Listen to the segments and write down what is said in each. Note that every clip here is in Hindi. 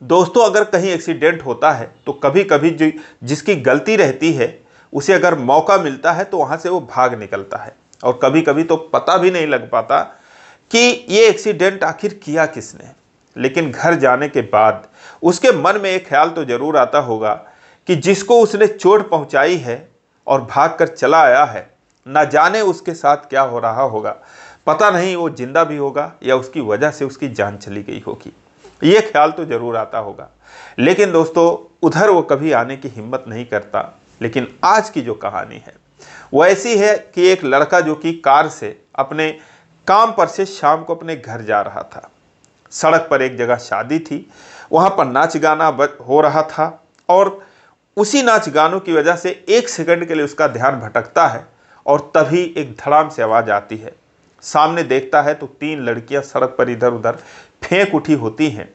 दोस्तों अगर कहीं एक्सीडेंट होता है तो कभी कभी जिसकी गलती रहती है उसे अगर मौका मिलता है तो वहाँ से वो भाग निकलता है, और कभी कभी तो पता भी नहीं लग पाता कि ये एक्सीडेंट आखिर किया किसने। लेकिन घर जाने के बाद उसके मन में एक ख्याल तो जरूर आता होगा कि जिसको उसने चोट पहुंचाई है और भागकर चला आया है, ना जाने उसके साथ क्या हो रहा होगा, पता नहीं वो जिंदा भी होगा या उसकी वजह से उसकी जान चली गई होगी। ये ख्याल तो जरूर आता होगा। लेकिन दोस्तों उधर वो कभी आने की हिम्मत नहीं करता। लेकिन आज की जो कहानी है वो ऐसी है कि एक लड़का जो कि कार से अपने काम पर से शाम को अपने घर जा रहा था। सड़क पर एक जगह शादी थी, वहां पर नाच गाना हो रहा था, और उसी नाच गानों की वजह से एक सेकंड के लिए उसका ध्यान भटकता है और तभी एक धड़ाम से आवाज आती है। सामने देखता है तो 3 लड़कियां सड़क पर इधर उधर फेंक उठी होती हैं।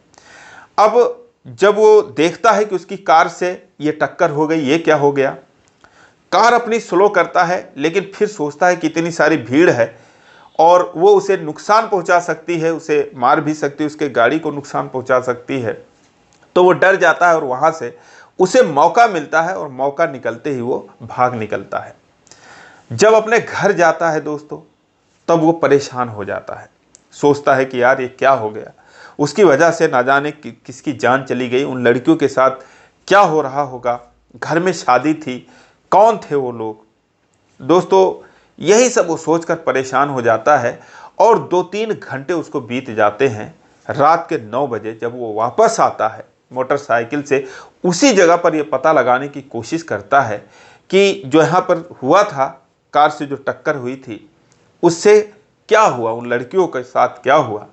अब जब वो देखता है कि उसकी कार से ये टक्कर हो गई, ये क्या हो गया, कार अपनी स्लो करता है, लेकिन फिर सोचता है कि इतनी सारी भीड़ है और वो उसे नुकसान पहुंचा सकती है, उसे मार भी सकती है, उसके गाड़ी को नुकसान पहुंचा सकती है। तो वो डर जाता है और वहां से उसे मौका मिलता है और मौका निकलते ही वो भाग निकलता है। जब अपने घर जाता है दोस्तों तब वो परेशान हो जाता है, सोचता है कि यार ये क्या हो गया, उसकी वजह से ना जाने किसकी जान चली गई, उन लड़कियों के साथ क्या हो रहा होगा, घर में शादी थी, कौन थे वो लोग। दोस्तों यही सब वो सोचकर परेशान हो जाता है और 2-3 घंटे उसको बीत जाते हैं। रात के 9 बजे जब वो वापस आता है मोटरसाइकिल से, उसी जगह पर ये पता लगाने की कोशिश करता है कि जो यहाँ पर हुआ था, कार से जो टक्कर हुई थी उससे क्या हुआ, उन लड़कियों के साथ क्या हुआ।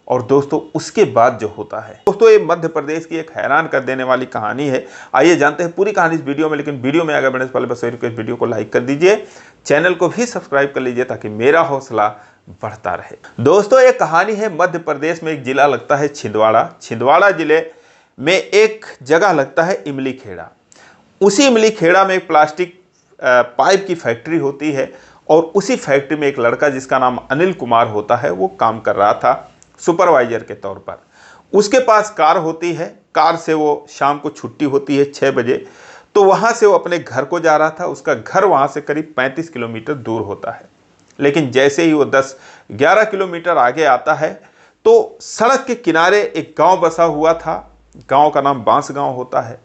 और दोस्तों उसके बाद जो होता है, दोस्तों ये मध्य प्रदेश की एक हैरान कर देने वाली कहानी है। आइए जानते हैं पूरी कहानी इस वीडियो में। लेकिन वीडियो में आगे बढ़ने से पहले बस रिक्वेस्ट, वीडियो को लाइक कर दीजिए, चैनल को भी सब्सक्राइब कर लीजिए ताकि मेरा हौसला बढ़ता रहे। दोस्तों ये कहानी है मध्य प्रदेश में, एक जिला लगता है छिंदवाड़ा। छिंदवाड़ा जिले में एक जगह लगता है इमली खेड़ा। उसी इमली खेड़ा में एक प्लास्टिक पाइप की फैक्ट्री होती है और उसी फैक्ट्री में एक लड़का जिसका नाम अनिल कुमार होता है वो काम कर रहा था सुपरवाइजर के तौर पर। उसके पास कार होती है, कार से वो शाम को छुट्टी होती है 6 बजे, तो वहाँ से वो अपने घर को जा रहा था। उसका घर वहाँ से करीब 35 किलोमीटर दूर होता है। लेकिन जैसे ही वो 10-11 किलोमीटर आगे आता है तो सड़क के किनारे एक गांव बसा हुआ था। गांव का नाम बांस गांव होता है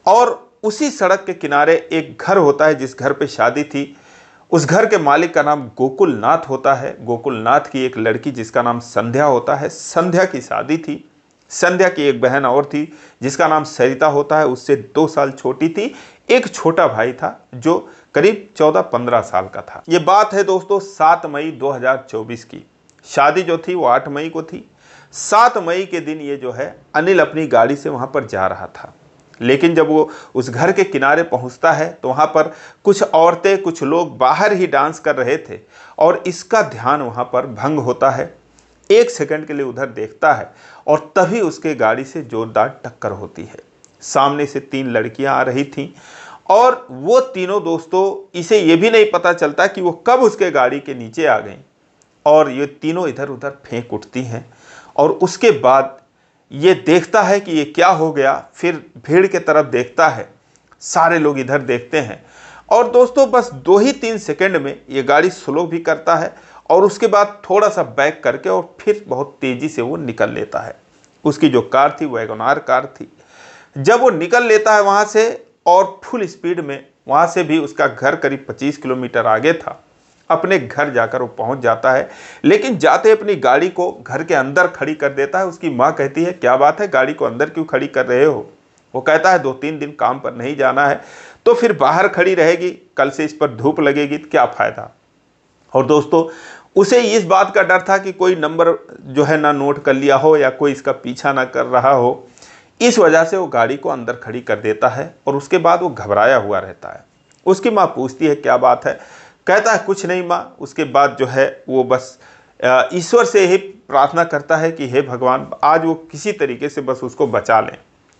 और उसी सड़क के किनारे एक घर होता है जिस घर पे शादी थी। उस घर के मालिक का नाम गोकुल नाथ होता है। गोकुल नाथ की एक लड़की जिसका नाम संध्या होता है, संध्या की शादी थी। संध्या की एक बहन और थी जिसका नाम सरिता होता है, उससे 2 साल छोटी थी। एक छोटा भाई था जो करीब 14-15 साल का था। ये बात है दोस्तों 7 मई 2024 की। शादी जो थी वो 8 मई को थी। 7 मई के दिन ये जो है अनिल अपनी गाड़ी से वहां पर जा रहा था। लेकिन जब वो उस घर के किनारे पहुंचता है तो वहां पर कुछ औरतें, कुछ लोग बाहर ही डांस कर रहे थे और इसका ध्यान वहां पर भंग होता है। 1 सेकंड के लिए उधर देखता है और तभी उसके गाड़ी से जोरदार टक्कर होती है। सामने से 3 लड़कियां आ रही थीं और वो तीनों दोस्तों, इसे ये भी नहीं पता चलता कि वो कब उसके गाड़ी के नीचे आ गई और ये तीनों इधर उधर फेंक उठती हैं। और उसके बाद ये देखता है कि ये क्या हो गया, फिर भीड़ के तरफ देखता है, सारे लोग इधर देखते हैं और दोस्तों बस 2 ही 3 सेकंड में ये गाड़ी स्लो भी करता है और उसके बाद थोड़ा सा बैक करके और फिर बहुत तेजी से वो निकल लेता है। उसकी जो कार थी वैगनआर कार थी। जब वो निकल लेता है वहां से और फुल स्पीड में, वहां से भी उसका घर करीब 25 किलोमीटर आगे था, अपने घर जाकर वो पहुंच जाता है। लेकिन जाते अपनी गाड़ी को घर के अंदर खड़ी कर देता है। उसकी माँ कहती है क्या बात है, गाड़ी को अंदर क्यों खड़ी कर रहे हो। वो कहता है 2-3 दिन काम पर नहीं जाना है तो फिर बाहर खड़ी रहेगी, कल से इस पर धूप लगेगी तो क्या फायदा। और दोस्तों उसे इस बात का डर था कि कोई नंबर जो है ना नोट कर लिया हो या कोई इसका पीछा ना कर रहा हो, इस वजह से वो गाड़ी को अंदर खड़ी कर देता है और उसके बाद वो घबराया हुआ रहता है। उसकी माँ पूछती है क्या बात है, कहता है कुछ नहीं माँ। उसके बाद जो है वो बस ईश्वर से ही प्रार्थना करता है कि हे भगवान आज वो किसी तरीके से बस उसको बचा लें,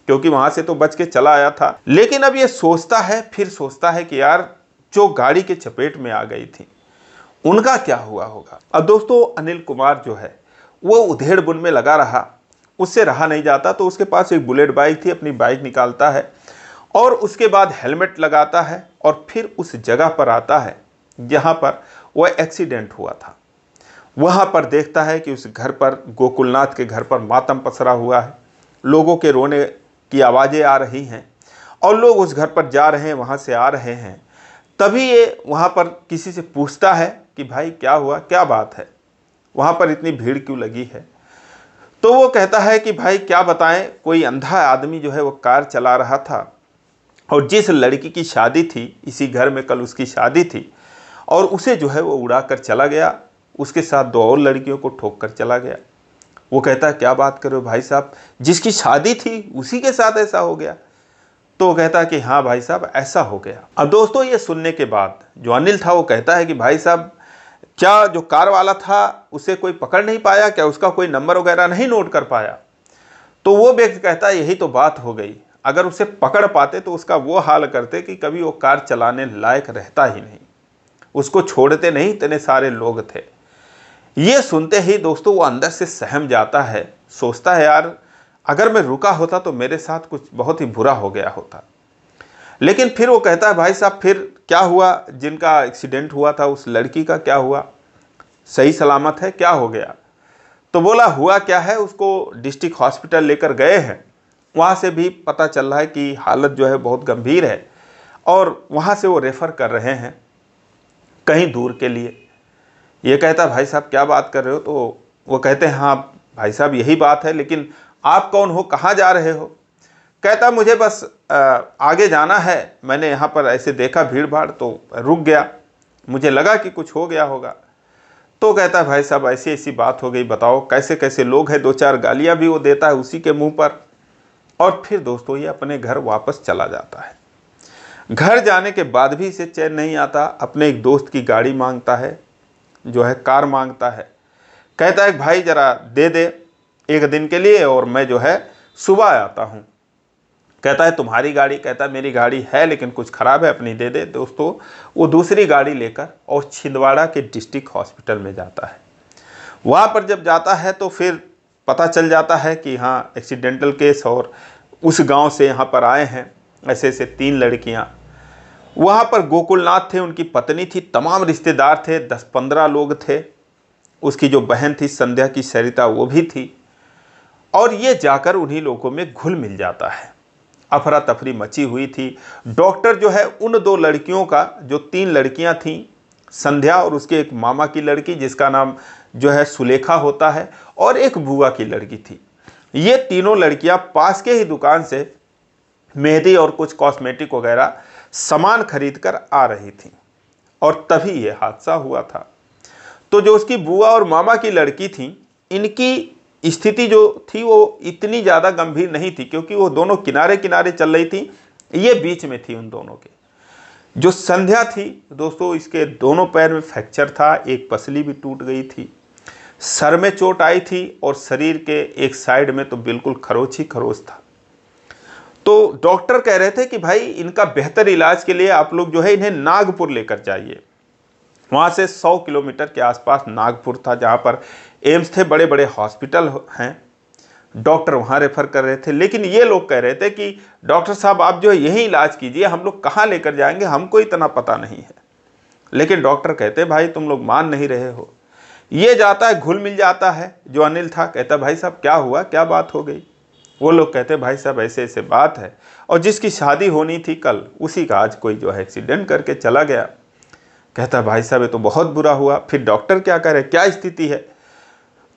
क्योंकि वहां से तो बच के चला आया था। लेकिन अब ये सोचता है, फिर सोचता है कि यार जो गाड़ी के चपेट में आ गई थी उनका क्या हुआ होगा। अब दोस्तों अनिल कुमार जो है वो उधेड़ बुन में लगा रहा। उससे रहा नहीं जाता, तो उसके पास एक बुलेट बाइक थी, अपनी बाइक निकालता है और उसके बाद हेलमेट लगाता है और फिर उस जगह पर आता है जहाँ पर वह एक्सीडेंट हुआ था। वहाँ पर देखता है कि उस घर पर, गोकुलनाथ के घर पर मातम पसरा हुआ है, लोगों के रोने की आवाज़ें आ रही हैं और लोग उस घर पर जा रहे हैं, वहाँ से आ रहे हैं। तभी ये वहाँ पर किसी से पूछता है कि भाई क्या हुआ, क्या बात है, वहाँ पर इतनी भीड़ क्यों लगी है। तो वो कहता है कि भाई क्या बताएं, कोई अंधा आदमी जो है वो कार चला रहा था और जिस लड़की की शादी थी, इसी घर में कल उसकी शादी थी, और उसे जो है वो उड़ा कर चला गया, उसके साथ 2 और लड़कियों को ठोक कर चला गया। वो कहता है क्या बात कर रहे हो भाई साहब, जिसकी शादी थी उसी के साथ ऐसा हो गया। तो वो कहता है कि हाँ भाई साहब ऐसा हो गया। अब दोस्तों ये सुनने के बाद जो अनिल था वो कहता है कि भाई साहब क्या जो कार वाला था उसे कोई पकड़ नहीं पाया, क्या उसका कोई नंबर वगैरह नहीं नोट कर पाया। तो वो व्यक्ति कहता है यही तो बात हो गई, अगर उसे पकड़ पाते तो उसका वो हाल करते कि कभी वो कार चलाने लायक रहता ही नहीं, उसको छोड़ते नहीं, इतने सारे लोग थे। ये सुनते ही दोस्तों वो अंदर से सहम जाता है, सोचता है यार अगर मैं रुका होता तो मेरे साथ कुछ बहुत ही बुरा हो गया होता। लेकिन फिर वो कहता है भाई साहब फिर क्या हुआ, जिनका एक्सीडेंट हुआ था उस लड़की का क्या हुआ, सही सलामत है, क्या हो गया। तो बोला हुआ क्या है, उसको डिस्ट्रिक्ट हॉस्पिटल लेकर गए हैं, वहाँ से भी पता चल रहा है कि हालत जो है बहुत गंभीर है और वहाँ से वो रेफ़र कर रहे हैं कहीं दूर के लिए। ये कहता भाई साहब क्या बात कर रहे हो। तो वो कहते हैं हाँ भाई साहब यही बात है, लेकिन आप कौन हो, कहाँ जा रहे हो। कहता मुझे बस आगे जाना है, मैंने यहाँ पर ऐसे देखा भीड़ भाड़ तो रुक गया, मुझे लगा कि कुछ हो गया होगा। तो कहता है भाई साहब ऐसी ऐसी बात हो गई, बताओ कैसे कैसे लोग हैं, 2-4 गालियाँ भी वो देता है उसी के मुंह पर। और फिर दोस्तों ये अपने घर वापस चला जाता है। घर जाने के बाद भी इसे चैन नहीं आता, अपने एक दोस्त की गाड़ी मांगता है, जो है कार मांगता है। कहता है भाई ज़रा दे दे 1 दिन के लिए और मैं जो है सुबह आता हूँ। कहता है तुम्हारी गाड़ी, कहता है मेरी गाड़ी है लेकिन कुछ ख़राब है, अपनी दे दे। दोस्तों वो दूसरी गाड़ी लेकर और छिंदवाड़ा के डिस्ट्रिक्ट हॉस्पिटल में जाता है। वहाँ पर जब जाता है तो फिर पता चल जाता है कि हाँ एक्सीडेंटल केस, और उस गांव से यहाँ पर आए हैं ऐसे ऐसे 3 लड़कियाँ। वहाँ पर गोकुलनाथ थे, उनकी पत्नी थी, तमाम रिश्तेदार थे, 10-15 लोग थे, उसकी जो बहन थी संध्या की सरिता वो भी थी। और ये जाकर उन्हीं लोगों में घुल मिल जाता है। अफरा तफरी मची हुई थी। डॉक्टर जो है उन 2 लड़कियों का, जो 3 लड़कियां थीं, संध्या और उसके एक मामा की लड़की जिसका नाम जो है सुलेखा होता है, और एक बुआ की लड़की थी, ये तीनों लड़कियां पास के ही दुकान से मेहंदी और कुछ कॉस्मेटिक वगैरह सामान खरीद कर आ रही थी और तभी ये हादसा हुआ था। तो जो उसकी बुआ और मामा की लड़की थी, इनकी स्थिति जो थी वो इतनी ज़्यादा गंभीर नहीं थी, क्योंकि वो दोनों किनारे किनारे चल रही थी, ये बीच में थी उन दोनों के। जो संध्या थी दोस्तों, इसके दोनों पैर में फ्रैक्चर था, एक पसली भी टूट गई थी, सर में चोट आई थी और शरीर के एक साइड में तो बिल्कुल खरोच ही खरोच था। तो डॉक्टर कह रहे थे कि भाई इनका बेहतर इलाज के लिए आप लोग जो है इन्हें नागपुर लेकर जाइए। वहाँ से 100 किलोमीटर के आसपास नागपुर था, जहाँ पर एम्स थे, बड़े बड़े हॉस्पिटल हैं, डॉक्टर वहाँ रेफ़र कर रहे थे। लेकिन ये लोग कह रहे थे कि डॉक्टर साहब आप जो है यहीं इलाज कीजिए, हम लोग कहाँ लेकर जाएंगे, हमको इतना पता नहीं है। लेकिन डॉक्टर कहते भाई तुम लोग मान नहीं रहे हो। ये जाता है, घुल मिल जाता है। जो अनिल था कहता भाई साहब क्या हुआ, क्या बात हो गई। वो लोग कहते भाई साहब ऐसे ऐसे बात है, और जिसकी शादी होनी थी कल, उसी का आज कोई जो है एक्सीडेंट करके चला गया। कहता भाई साहब ये तो बहुत बुरा हुआ, फिर डॉक्टर क्या कह रहे, क्या स्थिति है।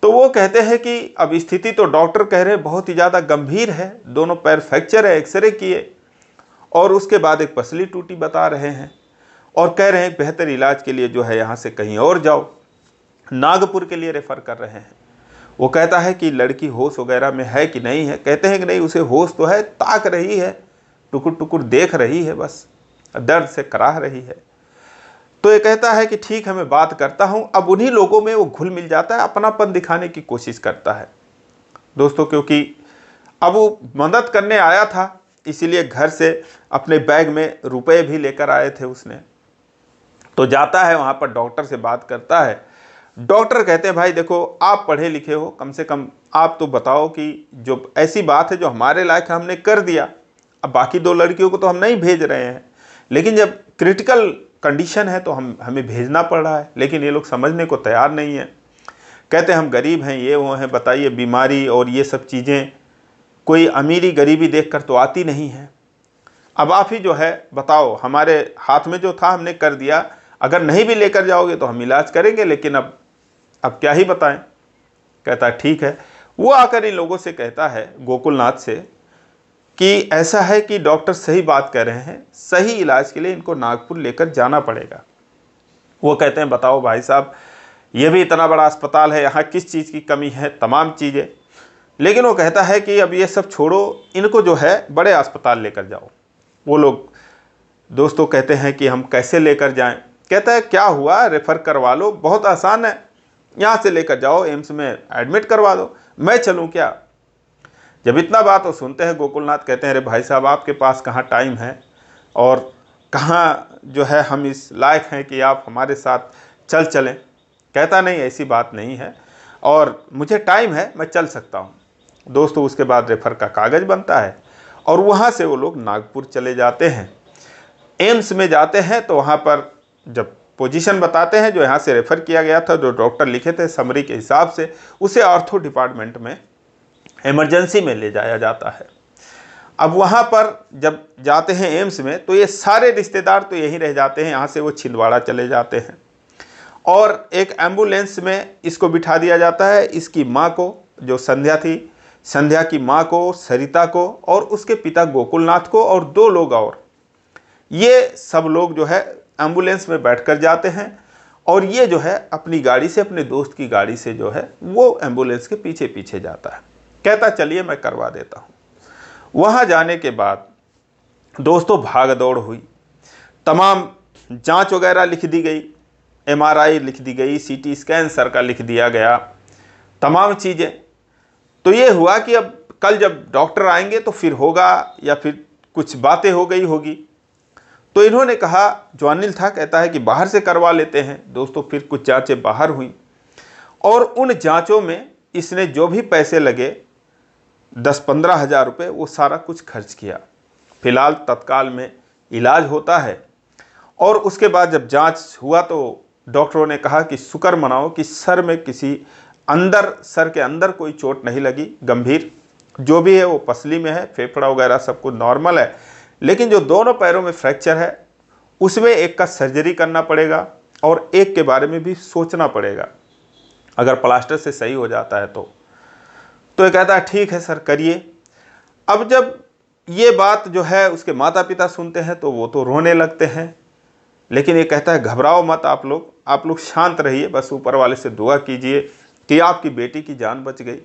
तो वो कहते हैं कि अब स्थिति तो डॉक्टर कह रहे बहुत ही ज़्यादा गंभीर है, दोनों पैर फ्रैक्चर है, एक्सरे किए और उसके बाद एक पसली टूटी बता रहे हैं, और कह रहे हैं बेहतर इलाज के लिए जो है यहाँ से कहीं और जाओ, नागपुर के लिए रेफ़र कर रहे हैं। वो कहता है कि लड़की होश वगैरह में है कि नहीं है। कहते हैं कि नहीं, उसे होश तो है, ताक रही है, टुकुर टुकुर देख रही है, बस दर्द से कराह रही है। तो ये कहता है कि ठीक है मैं बात करता हूँ। अब उन्हीं लोगों में वो घुल मिल जाता है, अपनापन दिखाने की कोशिश करता है दोस्तों, क्योंकि अब वो मदद करने आया था, इसीलिए घर से अपने बैग में रुपए भी लेकर आए थे उसने। तो जाता है वहाँ पर, डॉक्टर से बात करता है। डॉक्टर कहते हैं भाई देखो आप पढ़े लिखे हो, कम से कम आप तो बताओ कि जो ऐसी बात है जो हमारे लायक हमने कर दिया, अब बाकी 2 लड़कियों को तो हम नहीं भेज रहे हैं, लेकिन जब क्रिटिकल कंडीशन है तो हमें भेजना पड़ रहा है। लेकिन ये लोग समझने को तैयार नहीं है, कहते हैं हम गरीब हैं, ये वो हैं। बताइए, बीमारी और ये सब चीज़ें कोई अमीरी गरीबी देखकर तो आती नहीं है। अब आप ही जो है बताओ, हमारे हाथ में जो था हमने कर दिया, अगर नहीं भी लेकर जाओगे तो हम इलाज करेंगे, लेकिन अब क्या ही बताएं। कहता है ठीक है। वो आकर इन लोगों से कहता है, गोकुलनाथ से, कि ऐसा है कि डॉक्टर सही बात कह रहे हैं, सही इलाज के लिए इनको नागपुर लेकर जाना पड़ेगा। वो कहते हैं बताओ भाई साहब, ये भी इतना बड़ा अस्पताल है, यहाँ किस चीज़ की कमी है, तमाम चीज़ें। लेकिन वो कहता है कि अब ये सब छोड़ो, इनको जो है बड़े अस्पताल लेकर जाओ। वो लोग दोस्तों कहते हैं कि हम कैसे लेकर जाएं। कहता है क्या हुआ, रेफ़र करवा लो, बहुत आसान है, यहाँ से लेकर जाओ, एम्स में एडमिट करवा दो, मैं चलूँ क्या। जब इतना बात वो सुनते हैं, गोकुलनाथ कहते हैं अरे भाई साहब, आपके पास कहाँ टाइम है और कहाँ जो है हम इस लायक हैं कि आप हमारे साथ चलें। कहता नहीं, ऐसी बात नहीं है और मुझे टाइम है, मैं चल सकता हूँ। दोस्तों उसके बाद रेफ़र का कागज़ बनता है और वहाँ से वो लोग नागपुर चले जाते हैं। एम्स में जाते हैं तो वहाँ पर जब पोजीशन बताते हैं, जो यहाँ से रेफ़र किया गया था, जो डॉक्टर लिखे थे समरी के हिसाब से, उसे ऑर्थो डिपार्टमेंट में इमरजेंसी में ले जाया जाता है। अब वहाँ पर जब जाते हैं एम्स में, तो ये सारे रिश्तेदार तो यहीं रह जाते हैं, यहाँ से वो छिंदवाड़ा चले जाते हैं और एक एम्बुलेंस में इसको बिठा दिया जाता है। इसकी माँ को, जो संध्या थी, संध्या की माँ को, सरिता को, और उसके पिता गोकुलनाथ को, और 2 लोग और, ये सब लोग जो है एम्बुलेंस में बैठकर जाते हैं और ये जो है अपनी गाड़ी से, अपने दोस्त की गाड़ी से जो है वो एम्बुलेंस के पीछे पीछे जाता है। कहता चलिए मैं करवा देता हूँ। वहाँ जाने के बाद दोस्तों भाग दौड़ हुई, तमाम जांच वगैरह लिख दी गई, MRI लिख दी गई, CT स्कैन सर का लिख दिया गया, तमाम चीज़ें। तो ये हुआ कि अब कल जब डॉक्टर आएंगे तो फिर होगा, या फिर कुछ बातें हो गई होगी। तो इन्होंने कहा, जो अनिल था, कहता है कि बाहर से करवा लेते हैं। दोस्तों फिर कुछ जांचें बाहर हुई और उन जांचों में इसने जो भी पैसे लगे 10-15 हज़ार रुपये, वो सारा कुछ खर्च किया। फिलहाल तत्काल में इलाज होता है और उसके बाद जब जांच हुआ तो डॉक्टरों ने कहा कि शुक्र मनाओ कि सर में सर के अंदर कोई चोट नहीं लगी गंभीर, जो भी है वो पसली में है, फेफड़ा वगैरह सब कुछ नॉर्मल है। लेकिन जो दोनों पैरों में फ्रैक्चर है, उसमें एक का सर्जरी करना पड़ेगा और एक के बारे में भी सोचना पड़ेगा, अगर प्लास्टर से सही हो जाता है तो ये कहता है ठीक है सर, करिए। अब जब ये बात जो है उसके माता पिता सुनते हैं तो वो तो रोने लगते हैं, लेकिन ये कहता है घबराओ मत आप लोग शांत रहिए, बस ऊपर वाले से दुआ कीजिए कि आपकी बेटी की जान बच गई।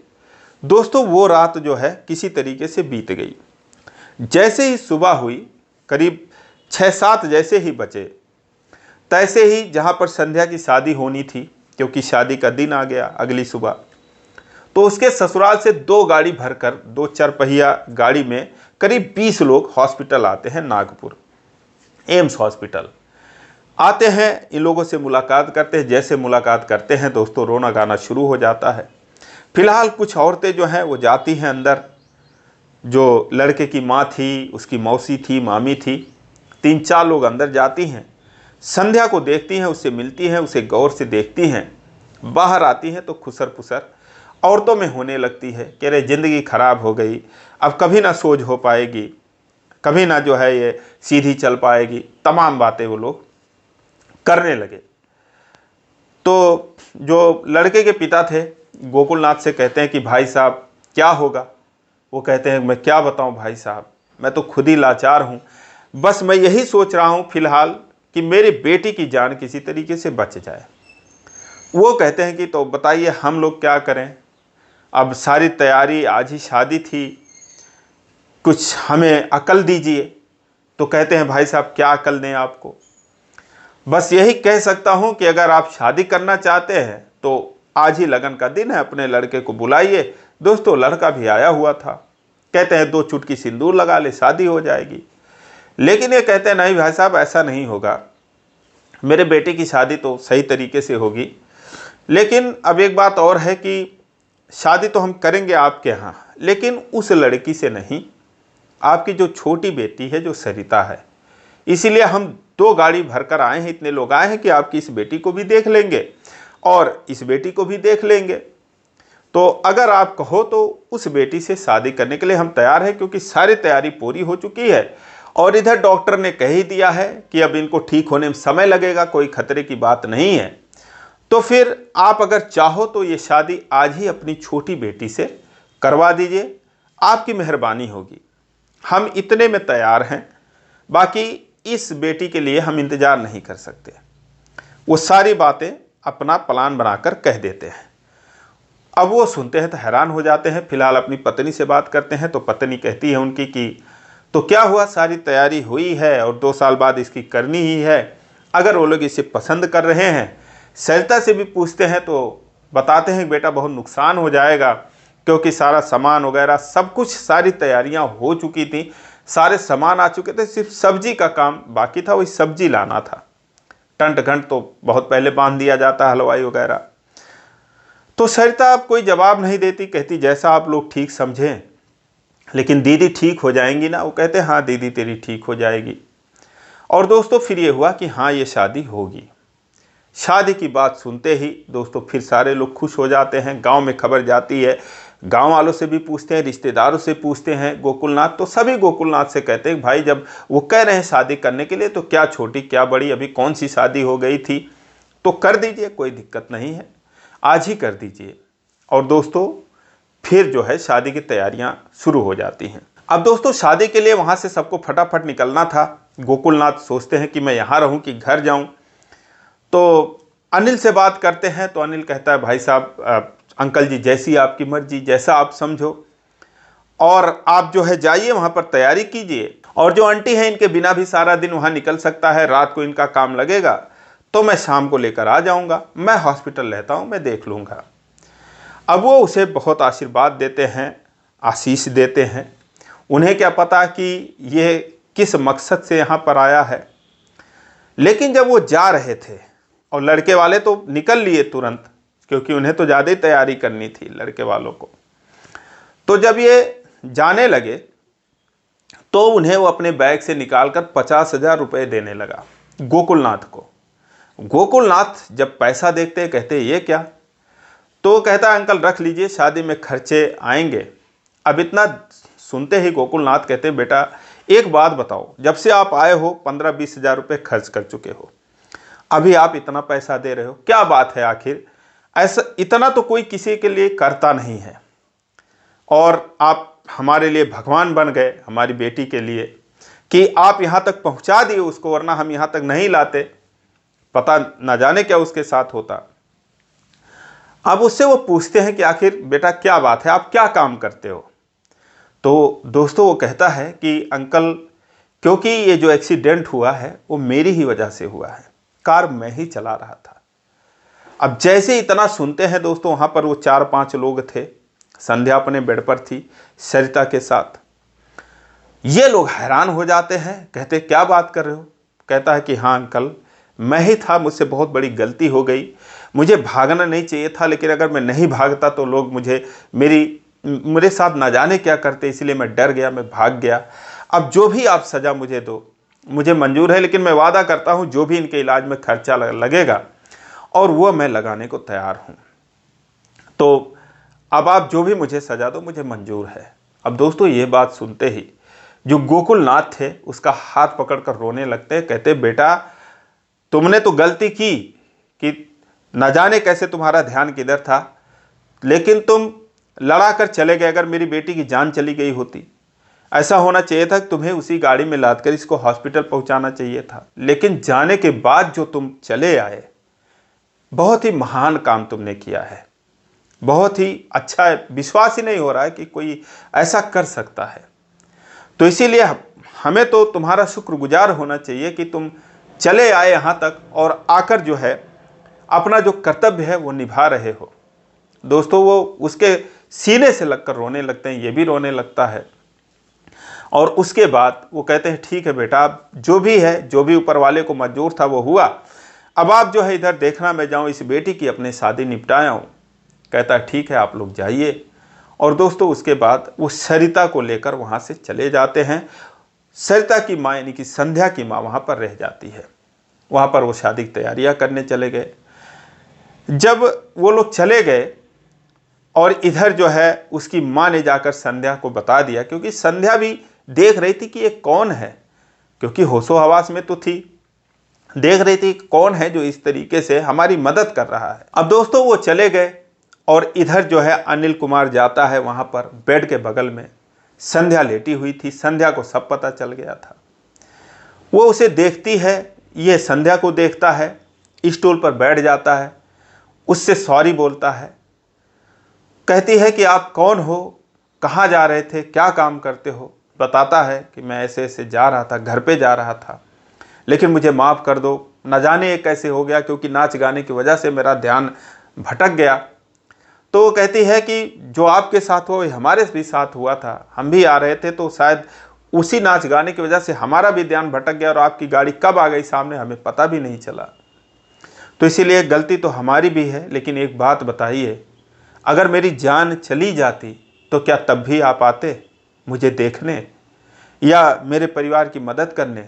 दोस्तों वो रात जो है किसी तरीके से बीत गई। जैसे ही सुबह हुई, करीब 6-7 जैसे ही बचे, तैसे ही जहाँ पर संध्या की शादी होनी थी, क्योंकि शादी का दिन आ गया अगली सुबह, तो उसके ससुराल से 2 गाड़ी भरकर, 2 4पहिया गाड़ी में करीब 20 लोग हॉस्पिटल आते हैं, नागपुर एम्स हॉस्पिटल आते हैं। इन लोगों से मुलाकात करते हैं। जैसे मुलाकात करते हैं दोस्तों, रोना गाना शुरू हो जाता है। फिलहाल कुछ औरतें जो हैं वो जाती हैं अंदर, जो लड़के की माँ थी, उसकी मौसी थी, मामी थी, 3-4 लोग अंदर जाती हैं, संध्या को देखती हैं, उससे मिलती हैं, उसे गौर से देखती हैं। बाहर आती हैं तो खुसर पुसर औरतों में होने लगती है कि अरे ज़िंदगी ख़राब हो गई, अब कभी ना सोच हो पाएगी, कभी ना जो है ये सीधी चल पाएगी, तमाम बातें वो लोग करने लगे। तो जो लड़के के पिता थे गोकुलनाथ से कहते हैं कि भाई साहब क्या होगा। वो कहते हैं मैं क्या बताऊं भाई साहब, मैं तो खुद ही लाचार हूं, बस मैं यही सोच रहा हूं फिलहाल कि मेरी बेटी की जान किसी तरीके से बच जाए। वो कहते हैं कि तो बताइए हम लोग क्या करें, अब सारी तैयारी, आज ही शादी थी, कुछ हमें अकल दीजिए। तो कहते हैं भाई साहब क्या अकल दें आपको, बस यही कह सकता हूं कि अगर आप शादी करना चाहते हैं तो आज ही लगन का दिन है, अपने लड़के को बुलाइए। दोस्तों लड़का भी आया हुआ था। कहते हैं 2 चुटकी सिंदूर लगा ले, शादी हो जाएगी। लेकिन ये कहते हैं नहीं भाई साहब ऐसा नहीं होगा, मेरे बेटे की शादी तो सही तरीके से होगी। लेकिन अब एक बात और है कि शादी तो हम करेंगे आपके यहाँ, लेकिन उस लड़की से नहीं, आपकी जो छोटी बेटी है जो सरिता है, इसीलिए हम 2 गाड़ी भरकर आए हैं, इतने लोग आए हैं कि आपकी इस बेटी को भी देख लेंगे और इस बेटी को भी देख लेंगे। तो अगर आप कहो तो उस बेटी से शादी करने के लिए हम तैयार हैं, क्योंकि सारी तैयारी पूरी हो चुकी है और इधर डॉक्टर ने कह ही दिया है कि अब इनको ठीक होने में समय लगेगा, कोई खतरे की बात नहीं है। तो फिर आप अगर चाहो तो ये शादी आज ही अपनी छोटी बेटी से करवा दीजिए, आपकी मेहरबानी होगी। हम इतने में तैयार हैं, बाकी इस बेटी के लिए हम इंतज़ार नहीं कर सकते। वो सारी बातें अपना प्लान बनाकर कह देते हैं। अब वो सुनते हैं तो हैरान हो जाते हैं। फिलहाल अपनी पत्नी से बात करते हैं तो पत्नी कहती है उनकी कि तो क्या हुआ, सारी तैयारी हुई है और 2 साल बाद इसकी करनी ही है। अगर वो लोग इसे पसंद कर रहे हैं, सरिता से भी पूछते हैं तो बताते हैं कि बेटा बहुत नुकसान हो जाएगा, क्योंकि सारा सामान वगैरह सब कुछ, सारी तैयारियां हो चुकी थी, सारे सामान आ चुके थे, सिर्फ सब्जी का काम बाकी था, वही सब्जी लाना था। टंट घंट तो बहुत पहले बांध दिया जाता है, हलवाई वगैरह। तो सरिता अब कोई जवाब नहीं देती, कहती जैसा आप लोग ठीक समझें, लेकिन दीदी ठीक हो जाएंगी ना। वो कहते हाँ दीदी तेरी ठीक हो जाएगी। और दोस्तों फिर ये हुआ कि हाँ ये शादी होगी। शादी की बात सुनते ही दोस्तों फिर सारे लोग खुश हो जाते हैं। गांव में खबर जाती है, गांव वालों से भी पूछते हैं, रिश्तेदारों से पूछते हैं। गोकुलनाथ तो सभी गोकुलनाथ से कहते हैं भाई जब वो कह रहे हैं शादी करने के लिए तो क्या छोटी क्या बड़ी, अभी कौन सी शादी हो गई थी, तो कर दीजिए, कोई दिक्कत नहीं है, आज ही कर दीजिए। और दोस्तों फिर जो है शादी की तैयारियां शुरू हो जाती हैं। अब दोस्तों शादी के लिए वहां से सबको फटाफट निकलना था। गोकुलनाथ सोचते हैं कि मैं यहाँ रहूं कि घर जाऊं। तो अनिल से बात करते हैं तो अनिल कहता है भाई साहब, अंकल जी जैसी आपकी मर्जी, जैसा आप समझो, और आप जो है जाइए वहाँ पर तैयारी कीजिए। और जो आंटी है इनके बिना भी सारा दिन वहाँ निकल सकता है, रात को इनका काम लगेगा तो मैं शाम को लेकर आ जाऊँगा, मैं हॉस्पिटल रहता हूँ, मैं देख लूँगा। अब वो उसे बहुत आशीर्वाद देते हैं, आशीष देते हैं। उन्हें क्या पता कि ये किस मकसद से यहाँ पर आया है। लेकिन जब वो जा रहे थे और लड़के वाले तो निकल लिए तुरंत, क्योंकि उन्हें तो ज़्यादा ही तैयारी करनी थी लड़के वालों को। तो जब ये जाने लगे तो उन्हें वो अपने बैग से निकालकर 50,000 रुपये देने लगा गोकुलनाथ को। गोकुलनाथ जब पैसा देखते कहते ये क्या, तो कहता अंकल रख लीजिए, शादी में खर्चे आएंगे। अब इतना सुनते ही गोकुलनाथ कहते बेटा एक बात बताओ, जब से आप आए हो 15-20 हज़ार रुपये खर्च कर चुके हो, अभी आप इतना पैसा दे रहे हो, क्या बात है आखिर? ऐसा इतना तो कोई किसी के लिए करता नहीं है, और आप हमारे लिए भगवान बन गए हमारी बेटी के लिए कि आप यहाँ तक पहुँचा दिए उसको, वरना हम यहाँ तक नहीं लाते, पता ना जाने क्या उसके साथ होता। अब उससे वो पूछते हैं कि आखिर बेटा क्या बात है, आप क्या काम करते हो? तो दोस्तों वो कहता है कि अंकल क्योंकि ये जो एक्सीडेंट हुआ है वो मेरी ही वजह से हुआ है, कार मैं ही चला रहा था। अब जैसे इतना सुनते हैं दोस्तों, वहाँ पर वो 4-5 लोग थे, संध्या अपने बेड पर थी सरिता के साथ। ये लोग हैरान हो जाते हैं, कहते क्या बात कर रहे हो? कहता है कि हाँ अंकल मैं ही था, मुझसे बहुत बड़ी गलती हो गई, मुझे भागना नहीं चाहिए था, लेकिन अगर मैं नहीं भागता तो लोग मेरे साथ ना जाने क्या करते, इसलिए मैं डर गया, मैं भाग गया। अब जो भी आप सज़ा मुझे दो मुझे मंजूर है, लेकिन मैं वादा करता हूँ जो भी इनके इलाज में खर्चा लगेगा और वो मैं लगाने को तैयार हूँ। तो अब आप जो भी मुझे सज़ा दो मुझे मंजूर है। अब दोस्तों ये बात सुनते ही जो गोकुलनाथ थे उसका हाथ पकड़कर रोने लगते हैं, कहते बेटा तुमने तो गलती की कि न जाने कैसे तुम्हारा ध्यान किधर था, लेकिन तुम लड़ा कर चले गए। अगर मेरी बेटी की जान चली गई होती, ऐसा होना चाहिए था कि तुम्हें उसी गाड़ी में लाद कर इसको हॉस्पिटल पहुंचाना चाहिए था, लेकिन जाने के बाद जो तुम चले आए, बहुत ही महान काम तुमने किया है, बहुत ही अच्छा है। विश्वास ही नहीं हो रहा है कि कोई ऐसा कर सकता है। तो इसीलिए हमें तो तुम्हारा शुक्रगुजार होना चाहिए कि तुम चले आए यहाँ तक और आकर जो है अपना जो कर्तव्य है वो निभा रहे हो। दोस्तों वो उसके सीने से लगकर रोने लगते हैं, ये भी रोने लगता है। और उसके बाद वो कहते हैं ठीक है बेटा, अब जो भी है, जो भी ऊपर वाले को मंजूर था वो हुआ, अब आप जो है इधर देखना, मैं जाऊँ इस बेटी की अपनी शादी निपटाया हूँ। कहता है ठीक है आप लोग जाइए। और दोस्तों उसके बाद वो सरिता को लेकर वहाँ से चले जाते हैं। सरिता की माँ यानी कि संध्या की माँ वहाँ पर रह जाती है। वहाँ पर वो शादी की तैयारियाँ करने चले गए। जब वो लोग चले गए और इधर जो है उसकी माँ ने जाकर संध्या को बता दिया, क्योंकि संध्या भी देख रही थी कि ये कौन है, क्योंकि होशो हवास में तो थी, देख रही थी कौन है जो इस तरीके से हमारी मदद कर रहा है। अब दोस्तों वो चले गए और इधर जो है अनिल कुमार जाता है वहाँ पर बेड के बगल में संध्या लेटी हुई थी। संध्या को सब पता चल गया था। वो उसे देखती है, ये संध्या को देखता है, स्टूल पर बैठ जाता है, उससे सॉरी बोलता है, कहती है कि आप कौन हो, कहाँ जा रहे थे, क्या काम करते हो। बताता है कि मैं ऐसे ऐसे जा रहा था, घर पे जा रहा था, लेकिन मुझे माफ़ कर दो, न जाने ये कैसे हो गया, क्योंकि नाच गाने की वजह से मेरा ध्यान भटक गया। तो वो कहती है कि जो आपके साथ हुआ हमारे भी साथ हुआ था, हम भी आ रहे थे, तो शायद उसी नाच गाने की वजह से हमारा भी ध्यान भटक गया और आपकी गाड़ी कब आ गई सामने हमें पता भी नहीं चला। तो इसीलिए गलती तो हमारी भी है, लेकिन एक बात बताइए, अगर मेरी जान चली जाती तो क्या तब भी आप आते मुझे देखने या मेरे परिवार की मदद करने।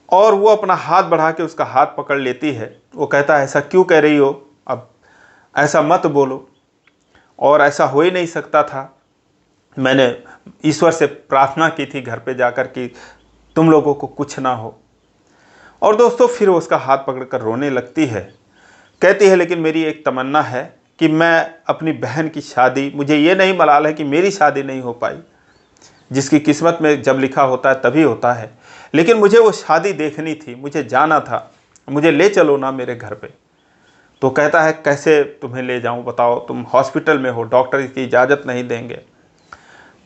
और वो अपना हाथ बढ़ा के उसका हाथ पकड़ लेती है। वो कहता है ऐसा क्यों कह रही हो, अब ऐसा मत बोलो, और ऐसा हो ही नहीं सकता था। मैंने ईश्वर से प्रार्थना की थी घर पे जाकर कि तुम लोगों को कुछ ना हो। और दोस्तों फिर वो उसका हाथ पकड़कर रोने लगती है। कहती है लेकिन मेरी एक तमन्ना है कि मैं अपनी बहन की शादी, मुझे ये नहीं मलाल है कि मेरी शादी नहीं हो पाई, जिसकी किस्मत में जब लिखा होता है तभी होता है, लेकिन मुझे वो शादी देखनी थी, मुझे जाना था, मुझे ले चलो ना मेरे घर पे। तो कहता है कैसे तुम्हें ले जाऊं, बताओ, तुम हॉस्पिटल में हो, डॉक्टर की इजाज़त नहीं देंगे।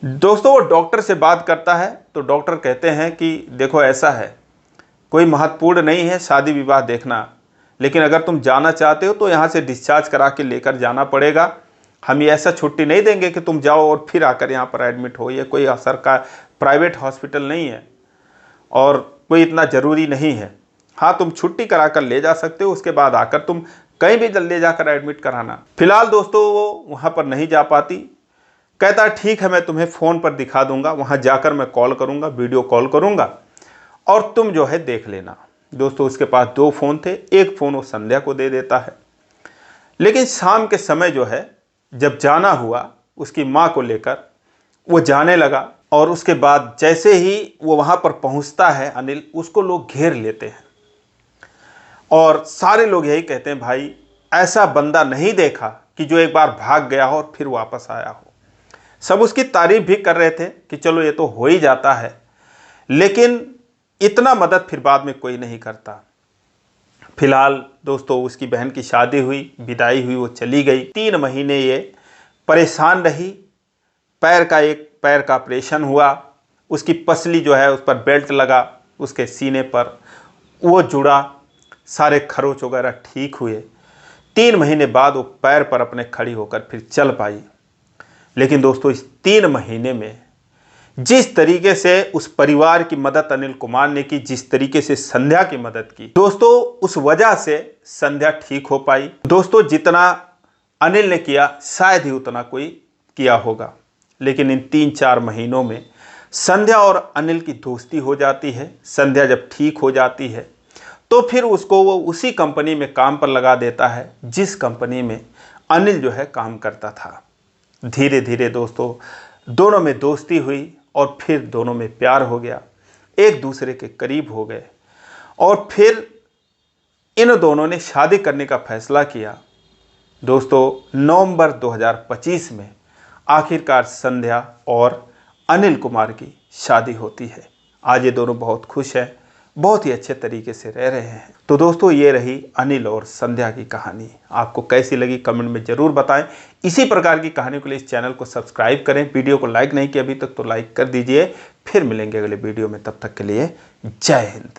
दोस्तों वो डॉक्टर से बात करता है तो डॉक्टर कहते हैं कि देखो ऐसा है, कोई महत्वपूर्ण नहीं है शादी विवाह देखना, लेकिन अगर तुम जाना चाहते हो तो यहाँ से डिस्चार्ज करा के लेकर जाना पड़ेगा। हम ये ऐसा छुट्टी नहीं देंगे कि तुम जाओ और फिर आकर यहाँ पर एडमिट हो। ये कोई सरकार प्राइवेट हॉस्पिटल नहीं है और कोई इतना ज़रूरी नहीं है। हाँ तुम छुट्टी करा कर ले जा सकते हो, उसके बाद आकर तुम कहीं भी ले जाकर एडमिट कराना। फिलहाल दोस्तों वो वहाँ पर नहीं जा पाती। कहता ठीक है मैं तुम्हें फ़ोन पर दिखा दूंगा, वहाँ जाकर मैं कॉल करूँगा, वीडियो कॉल करूँगा और तुम जो है देख लेना। दोस्तों उसके पास 2 फ़ोन थे, एक फ़ोन वो संध्या को दे देता है। लेकिन शाम के समय जो है जब जाना हुआ उसकी माँ को लेकर वो जाने लगा और उसके बाद जैसे ही वो वहाँ पर पहुँचता है अनिल, उसको लोग घेर लेते हैं और सारे लोग यही कहते हैं भाई ऐसा बंदा नहीं देखा कि जो एक बार भाग गया हो और फिर वापस आया हो। सब उसकी तारीफ भी कर रहे थे कि चलो ये तो हो ही जाता है, लेकिन इतना मदद फिर बाद में कोई नहीं करता। फिलहाल दोस्तों उसकी बहन की शादी हुई, विदाई हुई, वो चली गई। 3 महीने ये परेशान रही। एक पैर का ऑपरेशन हुआ, उसकी पसली जो है उस पर बेल्ट लगा, उसके सीने पर वो जुड़ा, सारे खरोच वगैरह ठीक हुए। 3 महीने बाद वो पैर पर अपने खड़ी होकर फिर चल पाई। लेकिन दोस्तों इस 3 महीने में जिस तरीके से उस परिवार की मदद अनिल कुमार ने की, जिस तरीके से संध्या की मदद की, दोस्तों उस वजह से संध्या ठीक हो पाई। दोस्तों जितना अनिल ने किया शायद ही उतना कोई किया होगा, लेकिन इन 3-4 महीनों में संध्या और अनिल की दोस्ती हो जाती है। संध्या जब ठीक हो जाती है तो फिर उसको वो उसी कंपनी में काम पर लगा देता है जिस कंपनी में अनिल जो है काम करता था। धीरे धीरे दोस्तों दोनों में दोस्ती हुई और फिर दोनों में प्यार हो गया, एक दूसरे के करीब हो गए और फिर इन दोनों ने शादी करने का फैसला किया। दोस्तों नवंबर 2025 में आखिरकार संध्या और अनिल कुमार की शादी होती है। आज ये दोनों बहुत खुश हैं, बहुत ही अच्छे तरीके से रह रहे हैं। तो दोस्तों ये रही अनिल और संध्या की कहानी। आपको कैसी लगी कमेंट में ज़रूर बताएं। इसी प्रकार की कहानी के लिए इस चैनल को सब्सक्राइब करें। वीडियो को लाइक नहीं किया अभी तक तो लाइक कर दीजिए। फिर मिलेंगे अगले वीडियो में, तब तक के लिए जय हिंद।